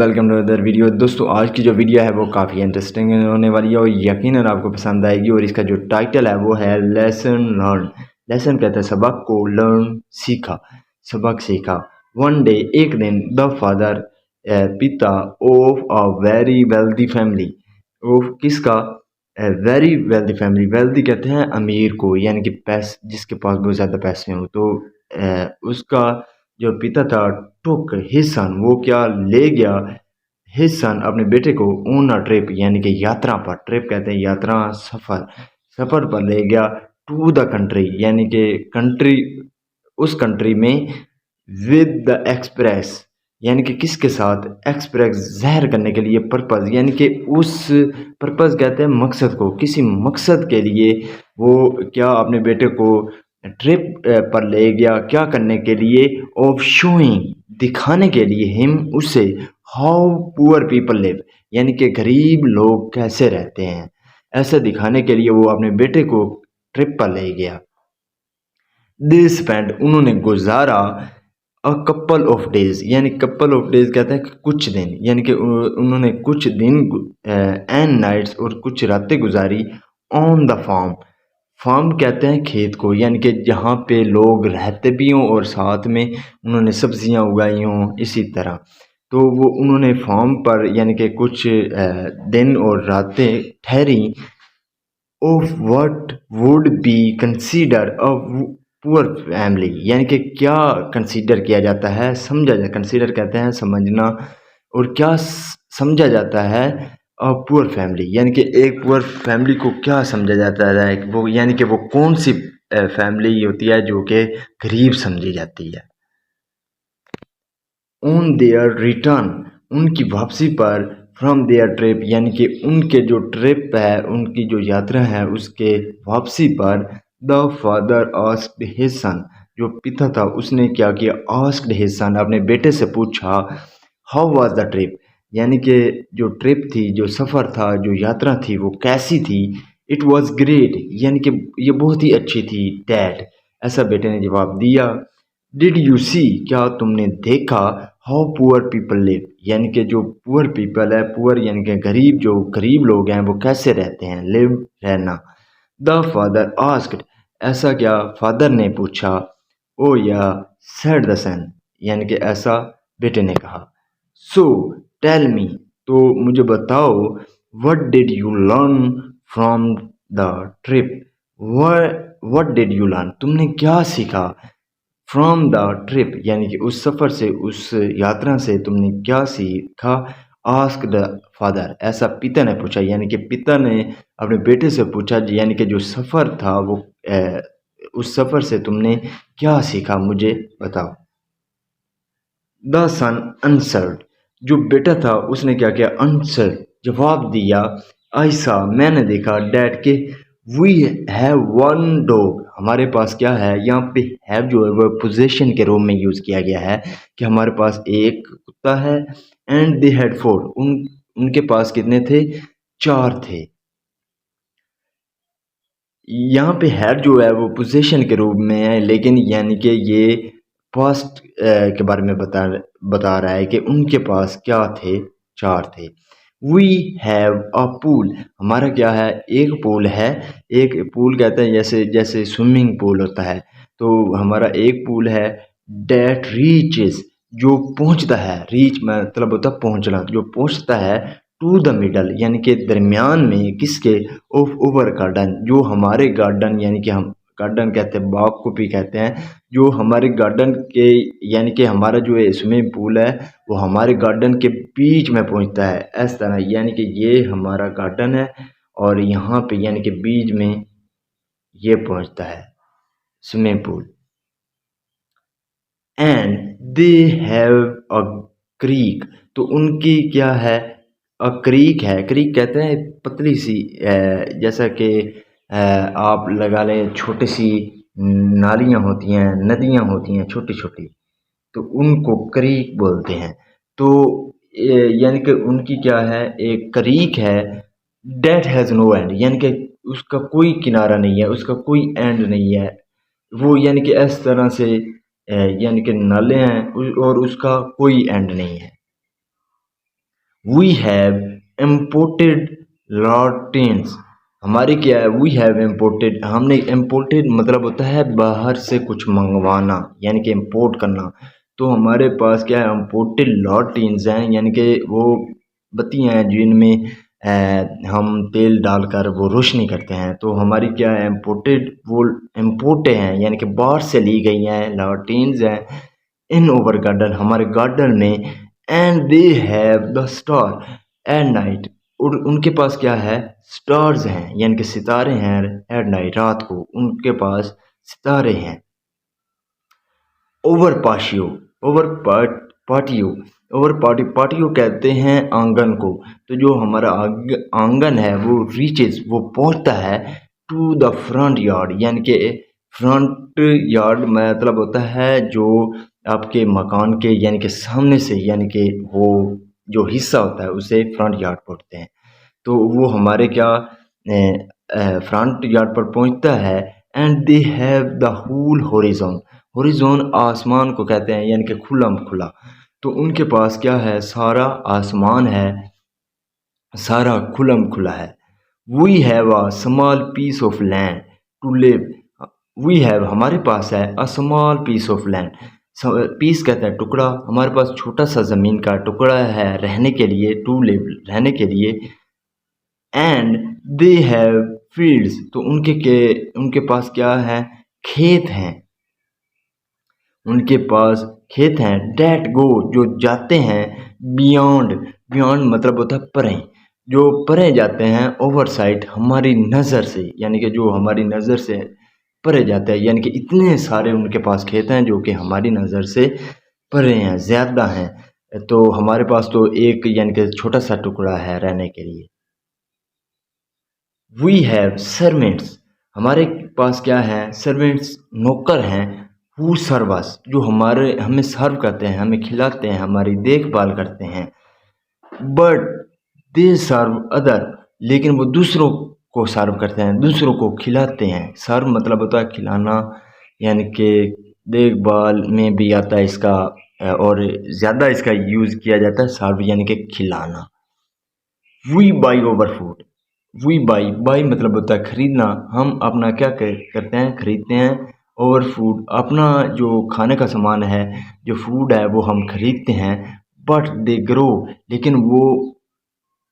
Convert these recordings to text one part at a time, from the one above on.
Welcome to other video. दोस्तों आज की जो वीडियो है वो काफ़ी इंटरेस्टिंग होने वाली है और यकीनन आपको पसंद आएगी। और इसका जो टाइटल है वो है लेसन लर्न। लेसन कहते हैं सबक को, लर्न सीखा, सबक सीखा। वन डे एक दिन द फादर पिता of a very wealthy family, of किसका, वेरी वेल्दी फैमिली। वेल्दी कहते हैं अमीर को, यानी कि पैसे, जिसके पास बहुत ज़्यादा पैसे हों। तो उसका जो पिता था टुक हिज सन, वो क्या ले गया, हिज सन अपने बेटे को ऑन अ ट्रिप, यानी कि यात्रा पर। ट्रिप कहते हैं यात्रा, सफ़र, सफ़र पर ले गया टू द कंट्री, यानी कि कंट्री, उस कंट्री में, विद द एक्सप्रेस, यानी कि किसके साथ, एक्सप्रेस ज़ाहिर करने के लिए, पर्पज़, यानी कि उस पर्पज़ कहते हैं मकसद को, किसी मकसद के लिए वो क्या अपने बेटे को ट्रिप पर ले गया, क्या करने के लिए, ऑफ शोइंग, दिखाने के लिए, हिम उसे, हाउ पुअर पीपल लिव, यानी कि गरीब लोग कैसे रहते हैं, ऐसा दिखाने के लिए वो अपने बेटे को ट्रिप पर ले गया। दे स्पेंड, उन्होंने गुजारा, अ कपल ऑफ डेज, यानी कपल ऑफ डेज कहते हैं कि कुछ दिन, यानी कि उन्होंने कुछ दिन एंड नाइट्स, और कुछ रातें गुजारी, ऑन द फार्म। फार्म कहते हैं खेत को, यानी कि जहाँ पे लोग रहते भी हों और साथ में उन्होंने सब्जियां उगाई हों, इसी तरह। तो वो उन्होंने फार्म पर, यानी कि कुछ दिन और रातें ठहरी, of what would be consider a poor family, यानी कि क्या कंसीडर किया जाता है, समझा जाए, कंसीडर कहते हैं समझना, और क्या समझा जाता है अ पुअर फैमिली, यानी कि एक पुअर फैमिली को क्या समझा जाता है वो, यानी कि वो कौन सी फैमिली होती है जो कि गरीब समझी जाती है। ऑन देयर रिटर्न, उनकी वापसी पर, फ्रॉम देयर ट्रिप, यानी कि उनके जो ट्रिप है, उनकी जो यात्रा है, उसके वापसी पर, the father asked his son, जो पिता था उसने क्या किया, आस्क्ड हिज सन, अपने बेटे से पूछा, हाउ वाज द ट्रिप, यानी कि जो ट्रिप थी, जो सफ़र था, जो यात्रा थी, वो कैसी थी। इट वॉज ग्रेट, यानी कि ये बहुत ही अच्छी थी डैड, ऐसा बेटे ने जवाब दिया। डिड यू सी, क्या तुमने देखा, हाउ पुअर पीपल लिव, यानी कि जो पुअर पीपल है, पुअर यानी कि गरीब, जो गरीब लोग हैं वो कैसे रहते हैं, लिव रहना। द फादर आस्क्ड, ऐसा क्या फादर ने पूछा। ओ या, सेड द सन, यानी कि ऐसा बेटे ने कहा। सो टेल मी, तो मुझे बताओ, what did you learn from the trip, what did you learn, तुमने क्या सीखा, फ्रॉम द ट्रिप, यानी कि उस सफ़र से, उस यात्रा से तुमने क्या सीखा। आस्क द फादर, ऐसा पिता ने पूछा, यानी कि पिता ने अपने बेटे से पूछा, यानी कि जो सफ़र था वो, उस सफ़र से तुमने क्या सीखा, मुझे बताओ। द सन आंसर्ड, जो बेटा था उसने क्या किया, आंसर, जवाब दिया। ऐसा मैंने देखा, डैड के, वी हैव वन डॉग, हमारे पास क्या है, यहाँ पे हैव जो है वो पोजेशन के रूप में यूज़ किया गया है, कि हमारे पास एक कुत्ता है। एंड दे हैड फोर, उनके पास कितने थे, चार थे। यहाँ पे हैड जो है वो पोजीशन के रूप में है, लेकिन यानी कि ये पास्ट के बारे में बता रहा है कि उनके पास क्या थे, चार थे। वी हैव अ पूल, हमारा क्या है, एक पूल है। एक पूल कहते हैं जैसे जैसे स्विमिंग पूल होता है, तो हमारा एक पूल है। डेट रीचेस, जो पहुंचता है, रीच मतलब होता है पहुंचना, जो पहुंचता है, टू द मिडल, यानी कि दरमियान में, किसके, ऑफ ओवर गार्डन, जो हमारे गार्डन, यानी कि हम गार्डन कहते हैं, बाग को भी कहते हैं, जो हमारे गार्डन के, यानी कि हमारा जो है स्विमिंग पूल है वो हमारे गार्डन के बीच में पहुंचता है, इस तरह, यानी कि ये हमारा गार्डन है और यहाँ पे यानी कि बीच में ये पहुंचता है swimming pool. And they have a creek, तो उनकी क्या है, अ क्रीक है। क्रीक कहते हैं पतली सी, जैसा कि आप लगा लें छोटी सी नालियाँ होती हैं, नदियाँ होती हैं छोटी छोटी, तो उनको क्रीक बोलते हैं। तो यानी कि उनकी क्या है, एक क्रीक है। डेट हैज़ नो एंड, यानी कि उसका कोई किनारा नहीं है, उसका कोई एंड नहीं है। वो यानी कि इस तरह से यानी कि नाले हैं और उसका कोई एंड नहीं है। वी हैव इम्पोर्टेड लॉटेंस। हमारी क्या है, वी हैव इम्पोर्टेड, हमने इम्पोर्टेड मतलब होता है बाहर से कुछ मंगवाना यानी कि इम्पोर्ट करना। तो हमारे पास क्या है, इम्पोर्टेड लॉटेंस हैं यानी कि वो बत्तियाँ हैं जिनमें हम तेल डालकर वो रोशनी करते हैं। तो हमारी क्या है, इम्पोर्टेड, वो इम्पोर्टेड हैं यानी कि बाहर से ली गई हैं, लॉटेंस हैं इन ओवर गार्डन, हमारे गार्डन में। And they have the star at night, और उनके पास क्या है, स्टार्स हैं यानी कि सितारे हैं। एट नाइट, रात को उनके पास सितारे हैं। ओवर पाशियो, ओवर पाटियो, ओवर पाटियो कहते हैं आंगन को। तो जो हमारा आंगन है वो रीचेस, वो पहुंचता है टू द फ्रंट यार्ड, यानी कि फ्रंट यार्ड मतलब होता है जो आपके मकान के यानी कि सामने से, यानी कि वो जो हिस्सा होता है उसे फ्रंट यार्ड बोलते हैं। तो वो हमारे क्या फ्रंट यार्ड पर पहुंचता है। And they have the whole horizon, horizon आसमान को कहते हैं यानी कि खुला खुला। तो उनके पास क्या है, सारा आसमान है, सारा खुलम खुला है। We have a small piece of land to live, we have हमारे पास है a small piece of land, piece कहता है टुकड़ा, हमारे पास छोटा सा ज़मीन का टुकड़ा है रहने के लिए, टू लिव रहने के लिए। एंड दे हैव फील्ड्स, तो उनके पास क्या है, खेत हैं, उनके पास खेत हैं। डैट गो, जो जाते हैं, बियॉन्ड, बियॉन्ड मतलब होता है परे, जो परे जाते हैं, ओवर साइट हमारी नज़र से, यानी कि जो हमारी नज़र से परे जाते हैं, यानी कि इतने सारे उनके पास खेत हैं जो कि हमारी नज़र से परे हैं, ज़्यादा हैं। तो हमारे पास तो एक यानी कि छोटा सा टुकड़ा है रहने के लिए। वी हैव सर्वेंट्स, हमारे पास क्या है, सर्वेंट्स नौकर हैं। हु सर्व अस, जो हमारे हमें सर्व करते हैं, हमें खिलाते हैं, हमारी देखभाल करते हैं। बट दे सर्व अदर, लेकिन वो दूसरों को सर्व करते हैं, दूसरों को खिलाते हैं। सर्व मतलब होता है खिलाना, यानी कि देखभाल में भी आता है इसका, और ज़्यादा इसका यूज़ किया जाता है सर्व यानी कि खिलाना। We buy over food, we buy, buy मतलब होता है खरीदना। हम अपना क्या करते हैं, खरीदते हैं। ओवर फूड, अपना जो खाने का सामान है, जो फूड है वो हम खरीदते हैं। बट दे ग्रो, लेकिन वो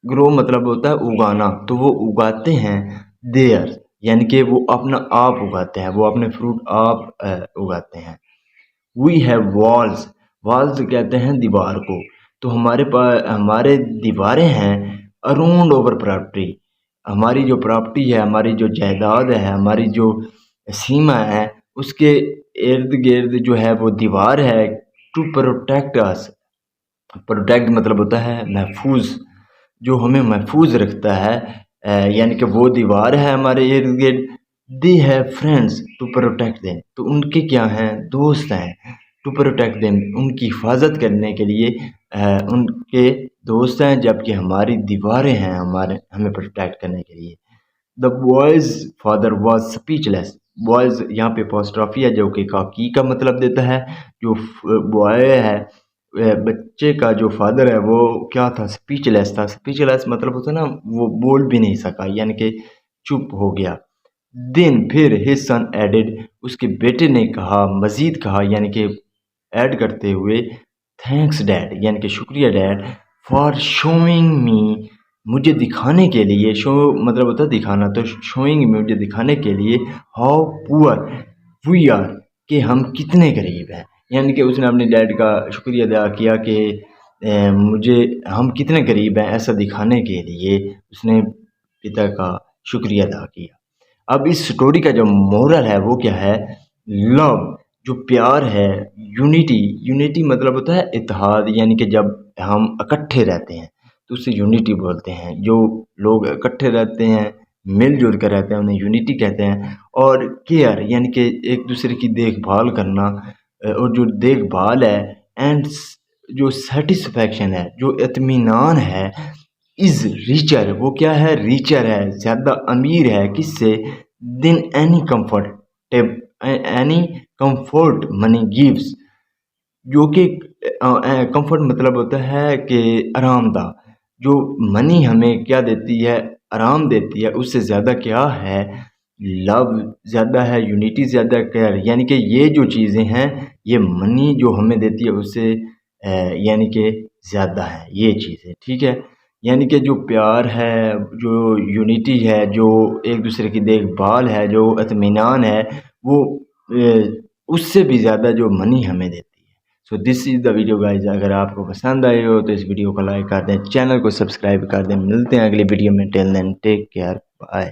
ग्रो मतलब होता है उगाना, तो वो उगाते हैं देयर, यानी कि वो अपना आप उगाते हैं, वो अपने फ्रूट आप उगाते हैं। वी हैव वॉल्स, वॉल्स कहते हैं दीवार को। तो हमारे पास हमारे दीवारें हैं अराउंड ओवर प्रॉपर्टी, हमारी जो प्रॉपर्टी है, हमारी जो जायदाद है, हमारी जो सीमा है, उसके इर्द गिर्द जो है वो दीवार है। टू प्रोटेक्ट अस, प्रोटेक्ट मतलब होता है महफूज, जो हमें महफूज रखता है, यानी कि वो दीवार है हमारे इर्द गिर्द। They have friends to protect them, तो उनके क्या हैं, दोस्त हैं। टू प्रोटेक्ट देम, उनकी हिफाजत करने के लिए उनके दोस्त हैं, जबकि हमारी दीवारें हैं हमारे हमें प्रोटेक्ट करने के लिए। The boys father was speechless, boys यहाँ पे अपोस्ट्रोफी है जो कि काकी का मतलब देता है। जो बॉय है, बच्चे का जो फादर है वो क्या था, स्पीचलेस था। स्पीचलेस मतलब होता है ना, वो बोल भी नहीं सका, यानी कि चुप हो गया। दिन फिर हिज सन एडेड, उसके बेटे ने कहा, मजीद कहा, यानी कि ऐड करते हुए, थैंक्स डैड, यानी कि शुक्रिया डैड, फॉर शोइंग मी, मुझे दिखाने के लिए, शो मतलब होता है दिखाना, तो शोइंग मुझे दिखाने के लिए, हाउ पुअर वी आर, कि हम कितने गरीब हैं। यानी कि उसने अपने डैड का शुक्रिया अदा किया कि मुझे, हम कितने गरीब हैं, ऐसा दिखाने के लिए उसने पिता का शुक्रिया अदा किया। अब इस स्टोरी का जो मोरल है वो क्या है, लव, जो प्यार है, यूनिटी, यूनिटी मतलब होता है इत्तेहाद, यानी कि जब हम इकट्ठे रहते हैं तो उसे यूनिटी बोलते हैं। जो लोग इकट्ठे रहते हैं, मिलजुल कर रहते हैं, उन्हें यूनिटी कहते हैं। और केयर यानी कि एक दूसरे की देखभाल करना, और जो देखभाल है, एंड जो सेटिस्फेक्शन है, जो इत्मीनान है, इज़ रिचर, वो क्या है, रिचर है, ज़्यादा अमीर है, किससे, then any comfort, any comfort money gives, जो कि कंफर्ट मतलब होता है कि आरामदा, जो मनी हमें क्या देती है, आराम देती है, उससे ज़्यादा क्या है, लव ज़्यादा है, यूनिटी ज़्यादा क्या है। यानी कि ये जो चीज़ें हैं ये मनी जो हमें देती है उससे यानी कि ज़्यादा है ये चीज़ें, ठीक है। यानी कि जो प्यार है, जो यूनिटी है, जो एक दूसरे की देखभाल है, जो इत्मीनान है, वो उससे भी ज़्यादा जो मनी हमें देती है। So this is the video guys. अगर आपको पसंद आई हो तो इस वीडियो को लाइक कर दें, चैनल को सब्सक्राइब कर दें। मिलते हैं अगली वीडियो में। Till then take care, bye.